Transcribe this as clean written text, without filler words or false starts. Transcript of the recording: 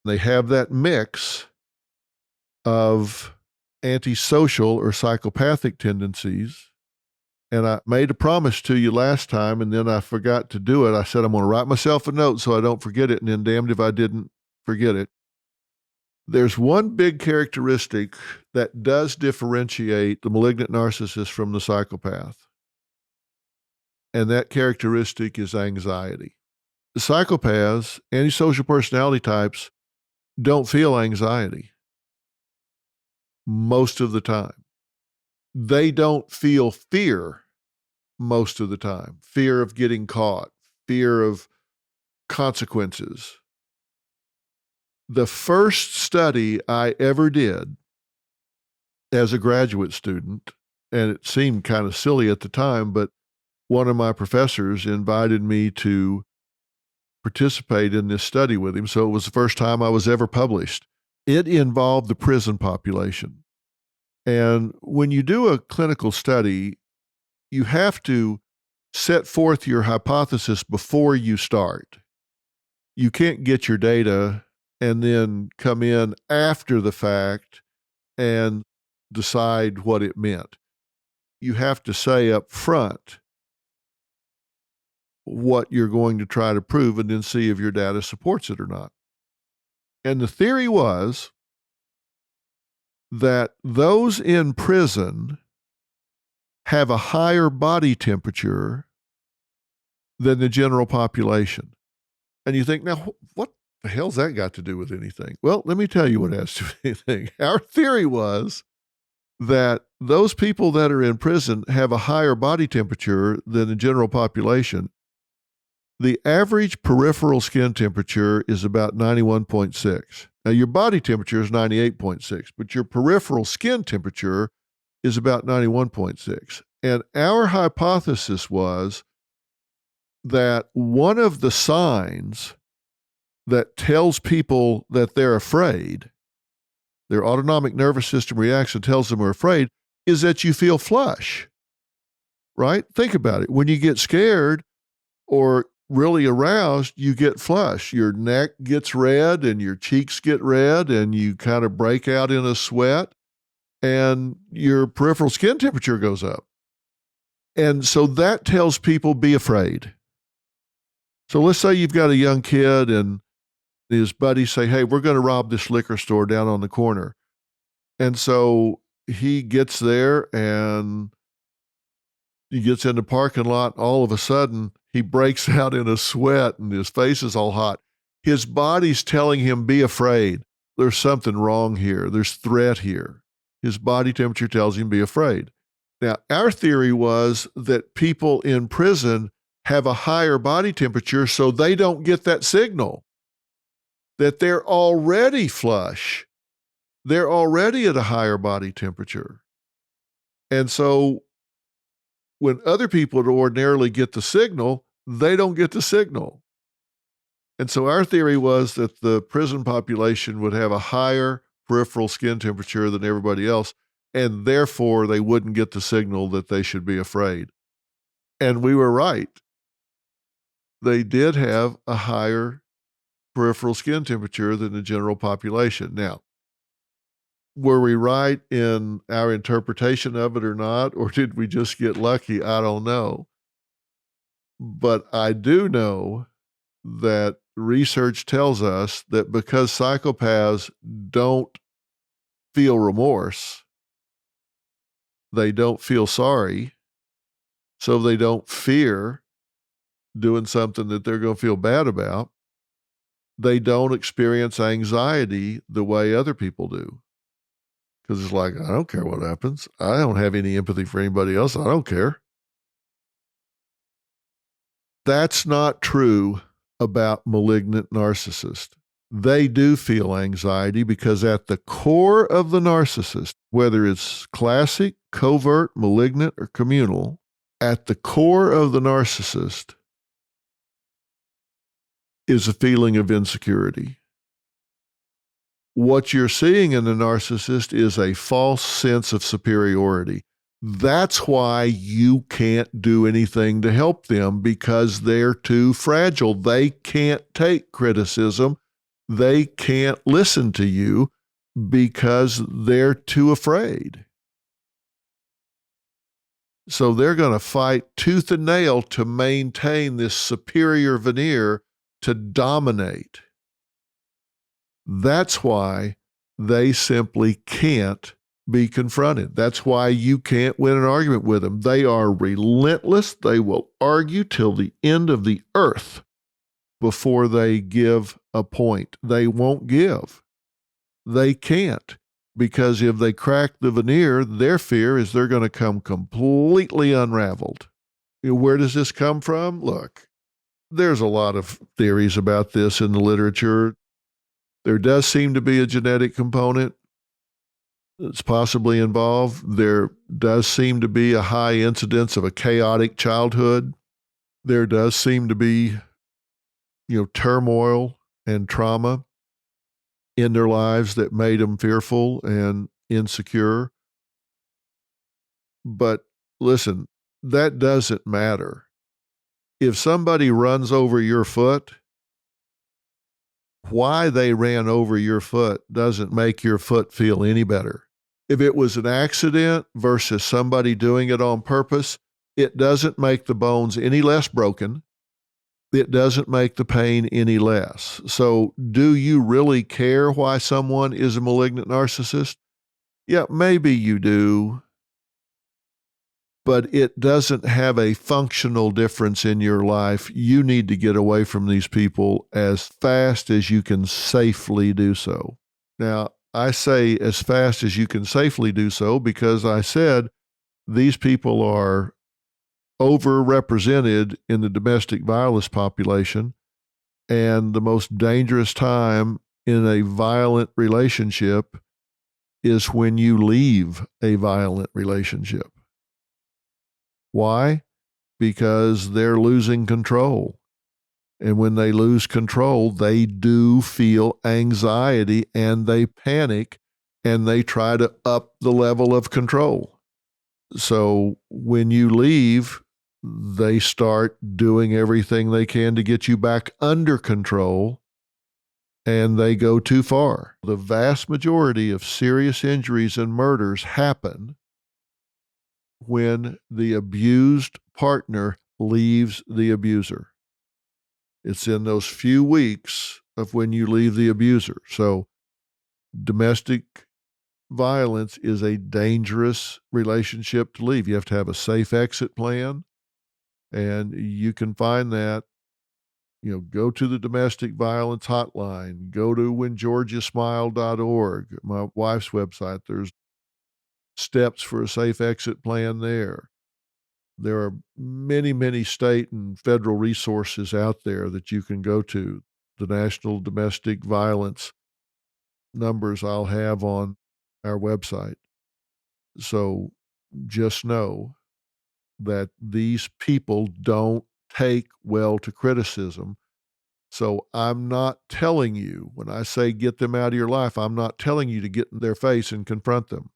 They have that mix of antisocial or psychopathic tendencies. And I made a promise to you last time, and then I forgot to do it. I said I'm going to write myself a note so I don't forget it, and then damned if I didn't forget it. There's one big characteristic that does differentiate the malignant narcissist from the psychopath, and that characteristic is anxiety. The psychopaths, antisocial personality types, don't feel anxiety most of the time. They don't feel fear most of the time. Fear of getting caught, fear of consequences. The first study I ever did as a graduate student, and it seemed kind of silly at the time, but one of my professors invited me to participate in this study with him. So it was the first time I was ever published. It involved the prison population. And when you do a clinical study, you have to set forth your hypothesis before you start. You can't get your data and then come in after the fact and decide what it meant. You have to say up front what you're going to try to prove and then see if your data supports it or not. And the theory was that those in prison have a higher body temperature than the general population. And you think, now, what the hell's that got to do with anything? Well, let me tell you what has to do with anything. Our theory was that those people that are in prison have a higher body temperature than the general population. The average peripheral skin temperature is about 91.6. Now, your body temperature is 98.6, but your peripheral skin temperature is about 91.6. And our hypothesis was that one of the signs that tells people that they're afraid, their autonomic nervous system reaction tells them they're afraid, is that you feel flush, right? Think about it. When you get scared or really aroused, you get flush. Your neck gets red and your cheeks get red and you kind of break out in a sweat and your peripheral skin temperature goes up. And so that tells people be afraid. So let's say you've got a young kid and his buddies say, hey, we're going to rob this liquor store down on the corner. And so he gets there and he gets in the parking lot. All of a sudden, he breaks out in a sweat and his face is all hot. His body's telling him, be afraid. There's something wrong here. There's threat here. His body temperature tells him, be afraid. Now, our theory was that people in prison have a higher body temperature, so they don't get that signal that they're already flush. They're already at a higher body temperature. And so when other people would ordinarily get the signal, they don't get the signal. And so our theory was that the prison population would have a higher peripheral skin temperature than everybody else, and therefore they wouldn't get the signal that they should be afraid. And we were right. They did have a higher peripheral skin temperature than the general population. Now, were we right in our interpretation of it or not, or did we just get lucky? I don't know. But I do know that research tells us that because psychopaths don't feel remorse, they don't feel sorry, so they don't fear doing something that they're going to feel bad about, they don't experience anxiety the way other people do. Because it's like, I don't care what happens. I don't have any empathy for anybody else. I don't care. That's not true about malignant narcissists. They do feel anxiety because at the core of the narcissist, whether it's classic, covert, malignant, or communal, at the core of the narcissist is a feeling of insecurity. What you're seeing in the narcissist is a false sense of superiority. That's why you can't do anything to help them, because they're too fragile. They can't take criticism. They can't listen to you because they're too afraid. So they're going to fight tooth and nail to maintain this superior veneer to dominate. That's why they simply can't be confronted. That's why you can't win an argument with them. They are relentless. They will argue till the end of the earth before they give a point. They won't give. They can't, because if they crack the veneer, their fear is they're going to come completely unraveled. Where does this come from? Look, there's a lot of theories about this in the literature. There does seem to be a genetic component that's possibly involved. There does seem to be a high incidence of a chaotic childhood. There does seem to be, turmoil and trauma in their lives that made them fearful and insecure. But listen, that doesn't matter. If somebody runs over your foot, why they ran over your foot doesn't make your foot feel any better. If it was an accident versus somebody doing it on purpose, it doesn't make the bones any less broken. It doesn't make the pain any less. So, do you really care why someone is a malignant narcissist? Yeah, maybe you do, but it doesn't have a functional difference in your life. You need to get away from these people as fast as you can safely do so. Now, I say as fast as you can safely do so because I said these people are overrepresented in the domestic violence population, and the most dangerous time in a violent relationship is when you leave a violent relationship. Why? Because they're losing control. And when they lose control, they do feel anxiety and they panic and they try to up the level of control. So when you leave, they start doing everything they can to get you back under control, and they go too far. The vast majority of serious injuries and murders happen when the abused partner leaves the abuser. It's in those few weeks of when you leave the abuser. So domestic violence is a dangerous relationship to leave. You have to have a safe exit plan, and you can find that. Go to the domestic violence hotline, go to whengeorgiasmiled.org, my wife's website. There's steps for a safe exit plan there. There are many, many state and federal resources out there that you can go to. The National Domestic Violence numbers I'll have on our website. So just know that these people don't take well to criticism. So I'm not telling you, when I say get them out of your life, I'm not telling you to get in their face and confront them.